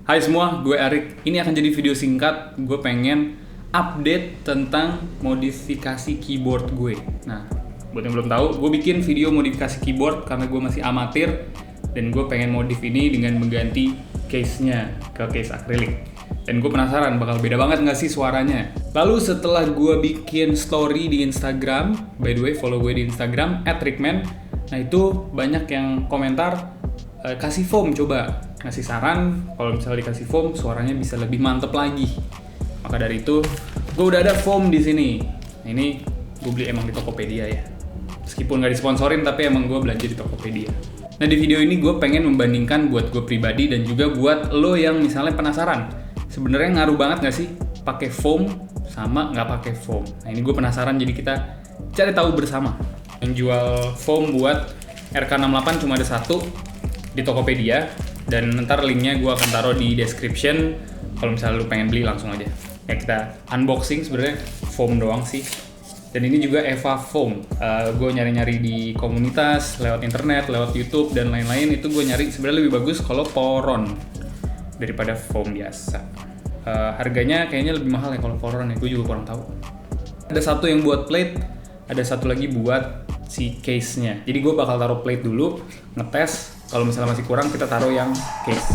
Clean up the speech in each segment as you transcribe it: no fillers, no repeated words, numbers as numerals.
Hai semua, gue Arik. Ini akan jadi video singkat. Gue pengen update tentang modifikasi keyboard gue. Nah, buat yang belum tahu, gue bikin video modifikasi keyboard karena gue masih amatir dan gue pengen modif ini dengan mengganti case-nya ke case akrilik. Dan gue penasaran bakal beda banget nggak sih suaranya. Lalu setelah gue bikin story di Instagram, by the way follow gue di Instagram @rickman. Nah itu banyak yang komentar kasih foam, coba ngasih saran kalau misalnya dikasih foam suaranya bisa lebih mantep lagi. Maka dari itu gue udah ada foam di sini. Nah, ini gue beli emang di Tokopedia ya. Meskipun nggak disponsorin tapi emang gue belanja di Tokopedia. Nah di video ini gue pengen membandingkan buat gue pribadi dan juga buat lo yang misalnya penasaran. Sebenarnya ngaruh banget nggak sih pakai foam sama nggak pakai foam? Nah ini gue penasaran, jadi kita cari tahu bersama. Yang jual foam buat RK68 cuma ada satu di Tokopedia, dan ntar linknya gue akan taruh di description. Kalau misalnya lu pengen beli langsung aja. Ya kita unboxing sebenarnya foam doang sih. Dan ini juga Eva Foam. Gue nyari-nyari di komunitas, lewat internet, lewat YouTube dan lain-lain. Itu gue nyari sebenarnya lebih bagus kalau poron daripada foam biasa. Harganya kayaknya lebih mahal ya kalau poron ya. Gue juga kurang tahu. Ada satu yang buat plate, ada satu lagi buat si case-nya. Jadi gue bakal taruh plate dulu, ngetes. Kalau misalnya masih kurang, kita taruh yang case.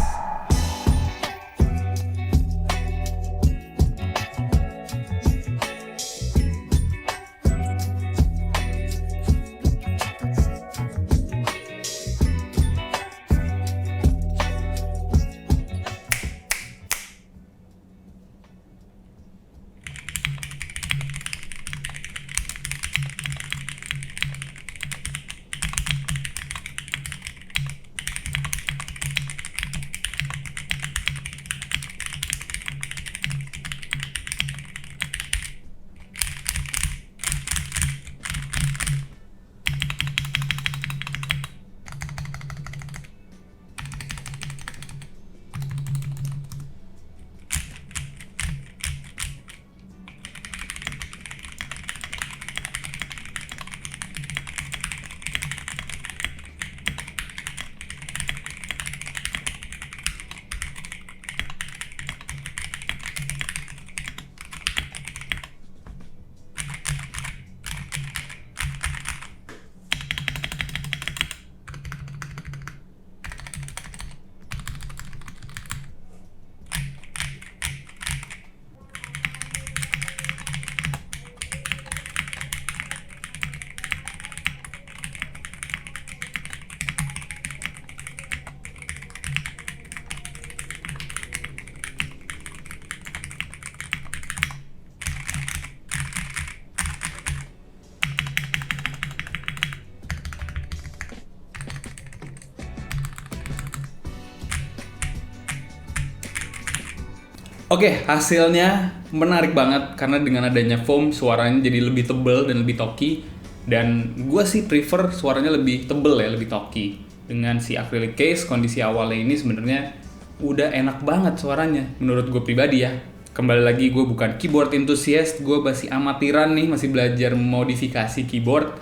Oke, hasilnya menarik banget karena dengan adanya foam suaranya jadi lebih tebal dan lebih talky. Dan gue sih prefer suaranya lebih tebal ya, lebih talky. Dengan si acrylic case, kondisi awalnya ini sebenarnya udah enak banget suaranya menurut gue pribadi ya. Kembali lagi, gue bukan keyboard enthusiast, gue masih amatiran nih, masih belajar modifikasi keyboard.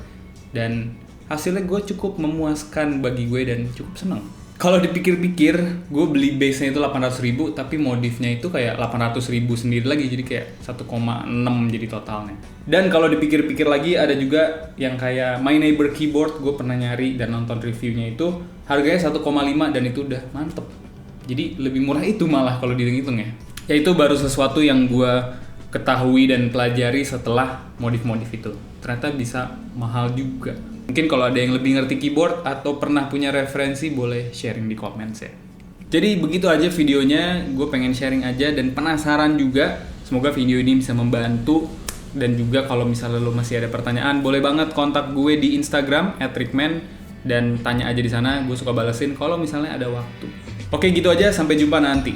Dan hasilnya gue cukup memuaskan bagi gue dan cukup seneng. Kalau dipikir-pikir, gue beli base-nya itu 800.000, tapi modifnya itu kayak 800.000 sendiri lagi, jadi kayak 1,6 jadi totalnya. Dan kalau dipikir-pikir lagi, ada juga yang kayak My Neighbor Keyboard, gue pernah nyari dan nonton reviewnya itu, harganya 1,5 dan itu udah mantep. Jadi lebih murah itu malah kalau dihitung-hitung ya. Ya itu baru sesuatu yang gue ketahui dan pelajari setelah modif-modif itu. Ternyata bisa mahal juga. Mungkin kalau ada yang lebih ngerti keyboard atau pernah punya referensi boleh sharing di comments ya. Jadi begitu aja videonya, gue pengen sharing aja dan penasaran juga. Semoga video ini bisa membantu. Dan juga kalau misalnya lo masih ada pertanyaan, boleh banget kontak gue di Instagram @rickman dan tanya aja di sana. Gue suka balesin kalau misalnya ada waktu. Oke gitu aja, sampai jumpa nanti.